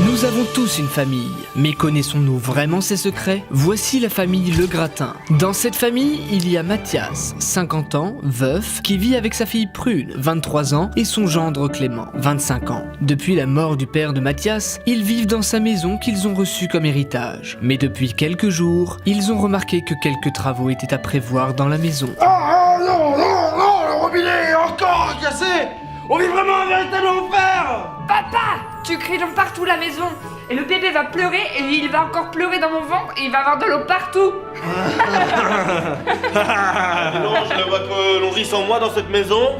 Nous avons tous une famille, mais connaissons-nous vraiment ses secrets? Voici la famille Le Gratin. Dans cette famille, il y a Mathias, 50 ans, veuf, qui vit avec sa fille Prune, 23 ans, et son gendre Clément, 25 ans. Depuis la mort du père de Mathias, ils vivent dans sa maison qu'ils ont reçue comme héritage. Mais depuis quelques jours, ils ont remarqué que quelques travaux étaient à prévoir dans la maison. Oh non, le robinet est encore cassé. On vit vraiment un véritable enfer. Papa, tu cries donc partout la maison. Et le bébé va pleurer et il va encore pleurer dans mon ventre et il va avoir de l'eau partout. Non, je ne vois que l'on vit sans moi dans cette maison.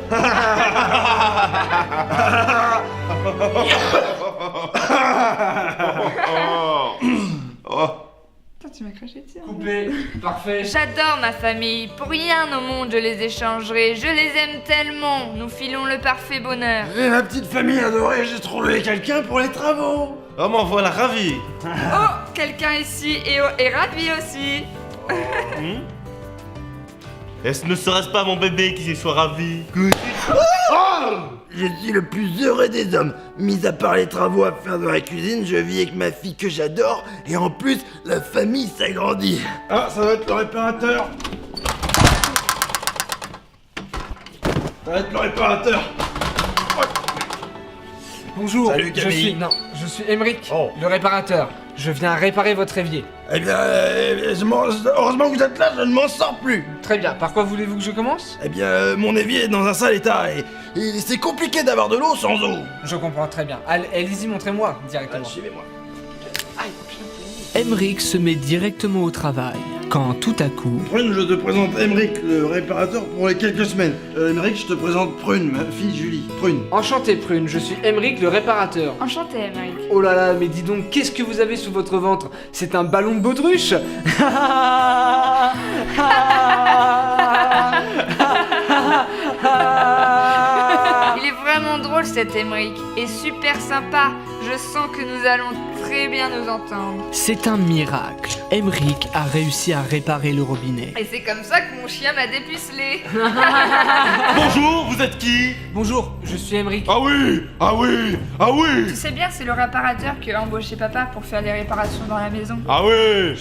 Putain, tu m'as craché dessus. Coupé, parfait. J'adore ma famille. Pour rien au monde je les échangerai. Je les aime tellement. Nous filons le parfait bonheur. Et ma petite famille adorée, j'ai trouvé quelqu'un pour les travaux. Oh, m'en voilà ravi. Oh, quelqu'un ici est ravi aussi. Est-ce ne serait-ce pas mon bébé qui soit ravi? Je suis le plus heureux des hommes. Mis à part les travaux à faire dans la cuisine, je vis avec ma fille que j'adore. Et en plus, la famille s'agrandit. Ah, ça va être le réparateur. Ça va être le réparateur. Bonjour, Salut, Camille. je suis Emeric, Oh. le réparateur. Je viens réparer votre évier. Eh bien, heureusement que vous êtes là, je ne m'en sors plus. Très bien, par quoi voulez-vous que je commence? Eh bien, mon évier est dans un sale état et c'est compliqué d'avoir de l'eau sans eau. Je comprends très bien. Allez-y, montrez-moi directement. Suivez-moi. Emeric se met directement au travail, quand tout à coup... Prune, je te présente Emeric, le réparateur pour les quelques semaines. Emeric, je te présente Prune, ma fille Julie. Prune. Enchanté Prune, je suis Emeric, le réparateur. Enchanté, Emeric. Oh là là, mais dis donc, qu'est-ce que vous avez sous votre ventre? C'est un ballon de baudruche. Il est vraiment drôle cet Emeric. Et super sympa. Je sens que nous allons très bien nous entendre. C'est un miracle. Emeric a réussi à réparer le robinet. Et c'est comme ça que mon chien m'a dépucelé. Bonjour, vous êtes qui? Bonjour, je suis Emeric. Ah oui, ah oui, ah oui. Tu sais bien, c'est le réparateur qui a embauché papa pour faire les réparations dans la maison. Ah oui.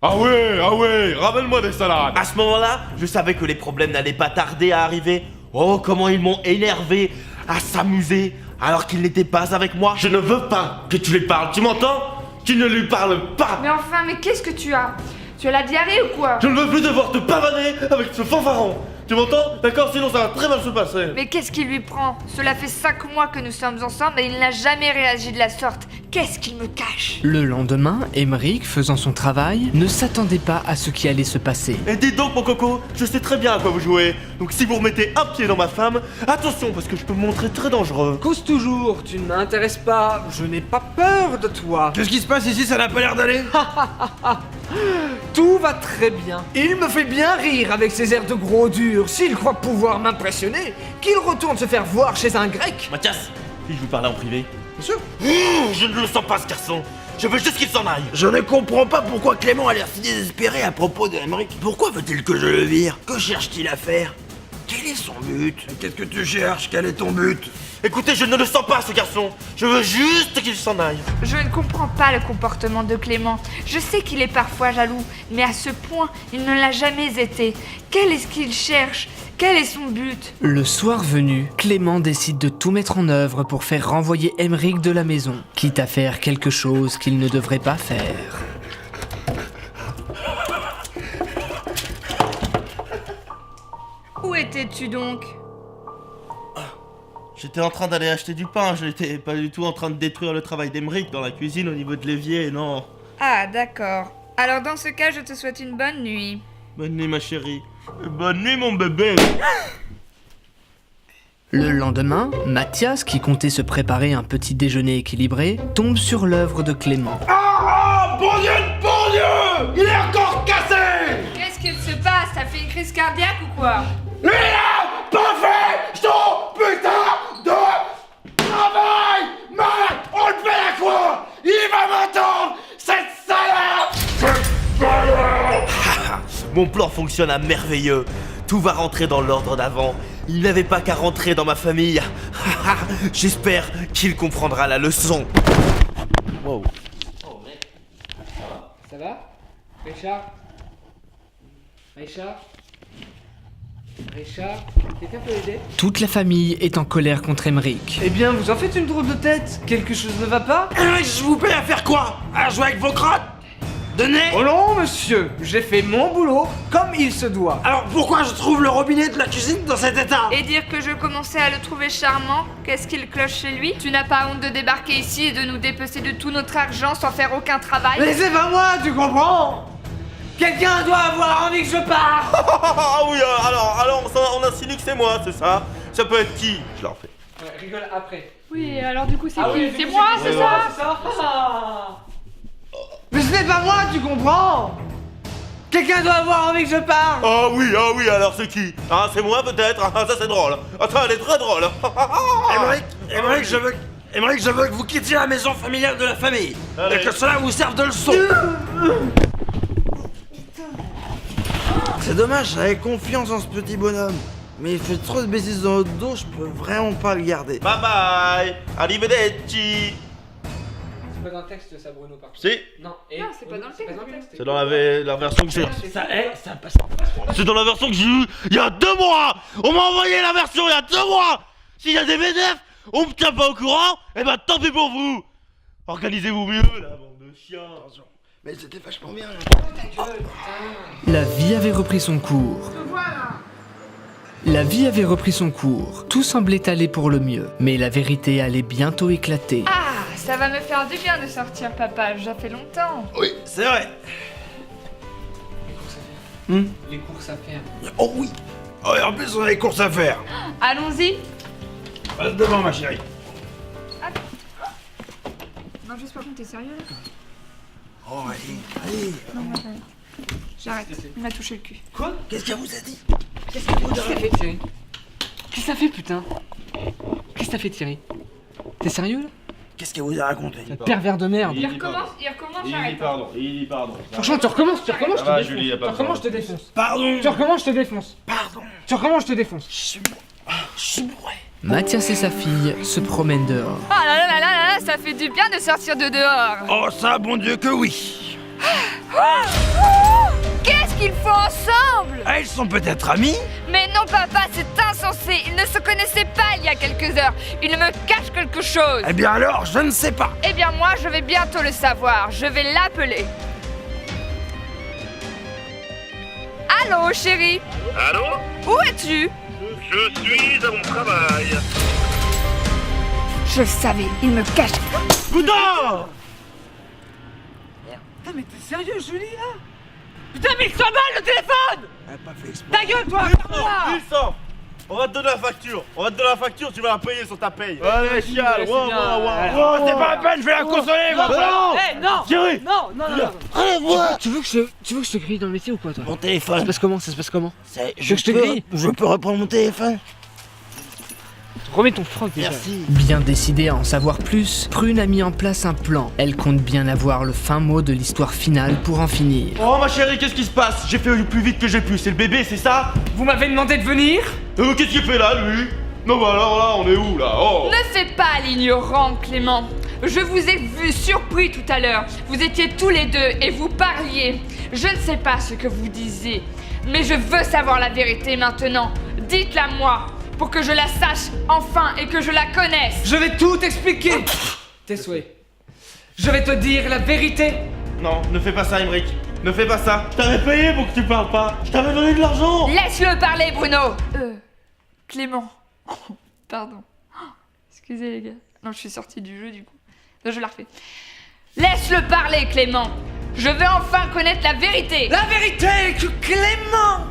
Ah ouais, ramène-moi des salades. À ce moment-là, je savais que les problèmes n'allaient pas tarder à arriver. Oh, comment ils m'ont énervé à s'amuser alors qu'ils n'étaient pas avec moi. Je ne veux pas que tu lui parles, tu m'entends? Tu ne lui parles pas. Mais enfin, mais qu'est-ce que tu as? Tu as la diarrhée ou quoi? Je ne veux plus devoir te pavaner avec ce fanfaron. Tu m'entends? D'accord, sinon ça va très mal se passer. Mais qu'est-ce qui lui prend? Cela fait 5 mois que nous sommes ensemble et il n'a jamais réagi de la sorte. Qu'est-ce qu'il me cache? Le lendemain, Emeric, faisant son travail, ne s'attendait pas à ce qui allait se passer. Et dites donc mon coco, je sais très bien à quoi vous jouez. Donc si vous remettez un pied dans ma femme, attention parce que je peux me montrer très dangereux. Cause toujours, tu ne m'intéresses pas, je n'ai pas peur de toi. Qu'est-ce qui se passe ici? Ça n'a pas l'air d'aller. Tout va très bien. Il me fait bien rire avec ses airs de gros dur. S'il croit pouvoir m'impressionner, qu'il retourne se faire voir chez un grec. Mathias, puis-je vous parler en privé? Bien sûr. Je ne le sens pas ce garçon. Je veux juste qu'il s'en aille. Je ne comprends pas pourquoi Clément a l'air si désespéré à propos de Emeric. Pourquoi veut-il que je le vire? Que cherche-t-il à faire? Quel est son but? Qu'est-ce que tu cherches? Quel est ton but? Écoutez, je ne le sens pas ce garçon. Je veux juste qu'il s'en aille. Je ne comprends pas le comportement de Clément. Je sais qu'il est parfois jaloux, mais à ce point, il ne l'a jamais été. Quel est-ce qu'il cherche? Quel est son but? Le soir venu, Clément décide de tout mettre en œuvre pour faire renvoyer Emeric de la maison, quitte à faire quelque chose qu'il ne devrait pas faire. Où étais-tu donc? J'étais en train d'aller acheter du pain. Je n'étais pas du tout en train de détruire le travail d'Emeric dans la cuisine au niveau de l'évier, non. Ah, d'accord. Alors dans ce cas, je te souhaite une bonne nuit. Bonne nuit ma chérie. Bonne nuit mon bébé. Le lendemain, Mathias, qui comptait se préparer un petit déjeuner équilibré, tombe sur l'œuvre de Clément. Ah, bon Dieu! Il est encore cassé! Qu'est-ce qu'il se passe? T'as fait une crise cardiaque ou quoi? Il a pas fait son putain de travail! Man, on le fait à quoi? Il va m'entendre! Cette salope! Mon plan fonctionne à merveilleux. Tout va rentrer dans l'ordre d'avant. Il n'avait pas qu'à rentrer dans ma famille. J'espère qu'il comprendra la leçon. Wow. Ça va Richard Richard Richard, quelqu'un peut aider? Toute la famille est en colère contre Emmerich. Eh bien, vous en faites une drôle de tête. Quelque chose ne va pas? Je vous paye à faire quoi? À jouer avec vos crottes? De nez? Oh non, monsieur, j'ai fait mon boulot comme il se doit. Alors pourquoi je trouve le robinet de la cuisine dans cet état? Et dire que je commençais à le trouver charmant, qu'est-ce qu'il cloche chez lui? Tu n'as pas honte de débarquer ici et de nous dépecer de tout notre argent sans faire aucun travail? Mais c'est pas moi, tu comprends? Quelqu'un doit avoir envie que je parte. Ah oui, alors on insinue que c'est moi, c'est ça? Ça peut être qui? Je leur fais. Ouais, rigole après. Oui, alors du coup c'est Ah qui? oui, C'est moi, c'est ça? C'est ça. Mais ce n'est pas moi, tu comprends? Quelqu'un doit avoir envie que je parte. Ah oui, alors c'est qui? Ah, c'est moi peut-être? Ah, ça c'est drôle. Ah, ça elle est très drôle. Emmerich, je veux que vous quittiez la maison familiale de la famille. Allez. Et que cela vous serve de leçon. C'est dommage, j'avais confiance en ce petit bonhomme. Mais il fait trop de bêtises dans le dos, je peux vraiment pas le garder. Bye bye. Arrivederci. C'est pas dans le texte ça, Bruno, par contre. Si, Non, c'est pas dans le texte. c'est dans la version que j'ai. Ça passe. C'est dans la version que j'ai eue il y a 2 mois. On m'a envoyé la version il y a 2 mois. S'il y a des VDF, on me tient pas au courant. Eh ben tant pis pour vous. Organisez-vous mieux, la bande de chiens. Mais c'était vachement bien. La vie avait repris son cours. La vie avait repris son cours. Tout semblait aller pour le mieux. Mais la vérité allait bientôt éclater. Ah, ça va me faire du bien de sortir, papa. Ça fait longtemps. Oui, c'est vrai. Les courses à faire. Oh oui. Oh, et en plus, on a des courses à faire. Allons-y. Passe devant, ma chérie. Non, juste par contre, t'es sérieux là? Oh, allez. Non, moi, j'arrête. Il m'a touché le cul. Quoi? Qu'est-ce qu'elle vous a dit? Qu'est-ce que ça fait, Thierry? Qu'est-ce que ça fait, putain? Qu'est-ce que ça fait, Thierry? T'es sérieux là? Qu'est-ce qu'elle vous a raconté? Pervers de merde. Il recommence, j'arrête. Il dit pardon. Franchement, tu recommences, je te défonce. Julie, y a pas Tu recommences, je te défonce. Pardon. Tu recommences, je te défonce. Pardon. Tu recommences, je te défonce. Je suis bourré. Mathias et sa fille se promènent dehors. Ah là là là là là, ça fait du bien de sortir de dehors. Oh, ça, bon Dieu que oui. Qu'est-ce qu'ils font ensemble? Ah, ils sont peut-être amis? Mais non, papa, c'est insensé. Ils ne se connaissaient pas il y a quelques heures. Ils me cachent quelque chose. Eh bien alors, je ne sais pas. Eh bien, moi, je vais bientôt le savoir. Je vais l'appeler. Allô, chérie? Allô? Où es-tu? Je suis à mon travail. Je le savais, il me cache. Putain! Putain, mais t'es sérieux, Julie, là? Putain, mais 100 balles le téléphone! Elle a pas fait exprès. Ta gueule, toi! Wilson, on va te donner la facture. Tu vas la payer sur ta paye. Allez, chial. c'est Wow, bien. wow, wow. Oh, c'est pas la peine, je vais la consoler, moi. Non! Eh, non! Thierry! Non, non, non, non. Allez, moi. Tu veux que je te grille dans le métier ou quoi, toi? Mon téléphone. Ça se passe comment? Ça se passe comment? Je te grille? Je peux reprendre mon téléphone? Remets ton froc déjà. Merci. Bien décidée à en savoir plus, Prune a mis en place un plan. Elle compte bien avoir le fin mot de l'histoire finale pour en finir. Oh ma chérie, qu'est-ce qui se passe? J'ai fait le plus vite que j'ai pu. C'est le bébé, c'est ça? Vous m'avez demandé de venir? Qu'est-ce qu'il fait là, lui? Non, bah alors là, on est où là? Oh! Ne fais pas l'ignorant, Clément. Je vous ai vu surpris tout à l'heure. Vous étiez tous les deux et vous parliez. Je ne sais pas ce que vous disiez, mais je veux savoir la vérité maintenant. Dites-la moi, pour que je la sache enfin et que je la connaisse. Je vais tout expliquer. Tes souhaits. Je vais te dire la vérité. Non, ne fais pas ça, Emmerich. Ne fais pas ça. Je t'avais payé pour que tu parles pas. Je t'avais donné de l'argent. Laisse-le parler, Bruno. Clément. Pardon. Excusez les gars. Non, je suis sortie du jeu du coup. Non, je la refais. Laisse-le parler, Clément. Je veux enfin connaître la vérité. La vérité est que Clément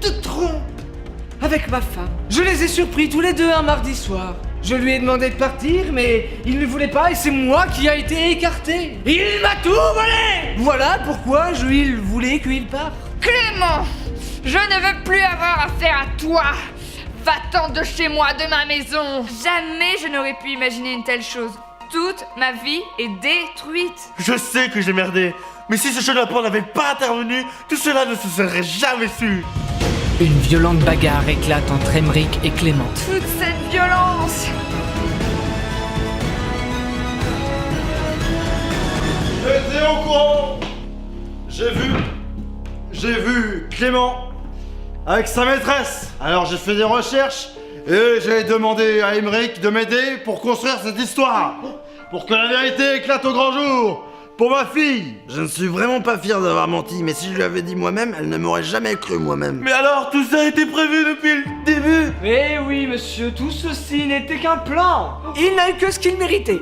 te trompe avec ma femme. Je les ai surpris tous les deux un mardi soir. Je lui ai demandé de partir, mais il ne voulait pas et c'est moi qui a été écarté. Il m'a tout volé. Voilà pourquoi il voulait qu'il parte. Clément, je ne veux plus avoir affaire à toi. Va-t'en de chez moi, de ma maison. Jamais je n'aurais pu imaginer une telle chose. Toute ma vie est détruite. Je sais que j'ai merdé. Mais si ce chenapan n'avait pas intervenu, tout cela ne se serait jamais su. Une violente bagarre éclate entre Aymeric et Clément. Toute cette violence. J'étais au courant. J'ai vu Clément avec sa maîtresse. Alors j'ai fait des recherches et j'ai demandé à Aymeric de m'aider pour construire cette histoire. Pour que la vérité éclate au grand jour. Pour ma fille. Je ne suis vraiment pas fier d'avoir menti, mais si je lui avais dit moi-même, elle ne m'aurait jamais cru moi-même. Mais alors, tout ça a été prévu depuis le début. Eh oui, monsieur, tout ceci n'était qu'un plan. Il n'a eu que ce qu'il méritait.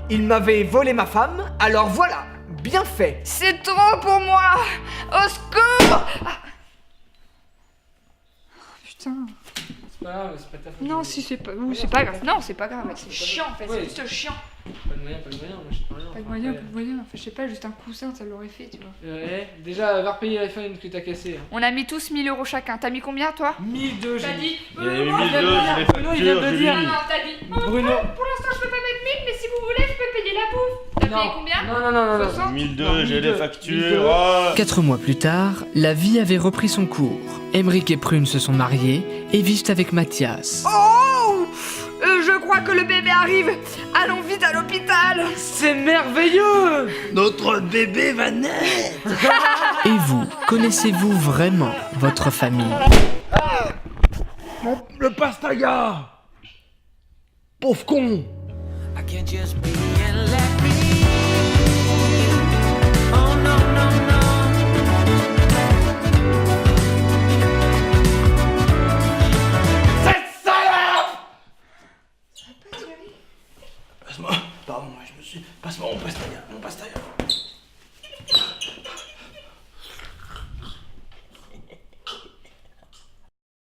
Il m'avait volé ma femme, alors voilà, bien fait. C'est trop pour moi. Au secours. Ah. Putain. C'est pas grave, c'est pas ta faute. Non, si c'est pas... c'est pas grave. Non, c'est pas grave. C'est chiant en fait. Ouais. C'est juste chiant. Pas de moyen, moi je sais pas rien. Pas de moyen, pas de moyen. Enfin, je sais pas, juste un coussin, ça l'aurait fait, tu vois. Ouais, déjà, va repayer l'iPhone que t'as cassé. On a mis tous 1000 € chacun. T'as mis combien, toi? 1002, j'ai T'as dit. dit? Il y a eu Bruno, 1002, j'ai les Bruno, il vient de factures, le j'ai dire. Non, mis. non, t'as dit. Bruno. Pour l'instant, je peux pas mettre 1000, mais si vous voulez, je peux payer la bouffe. T'as payé combien? Non. 60. 1002, j'ai les 1002. factures. Oh. 4 mois plus tard, la vie avait repris son cours. Aymeric et Prune se sont mariés et vivent avec Mathias. Oh, je crois que le bébé arrive. Allons vite à l'hôpital. C'est merveilleux. Notre bébé va naître. Et vous, connaissez-vous vraiment votre famille? Le pastaga. Pauvre con. I can't just be in love.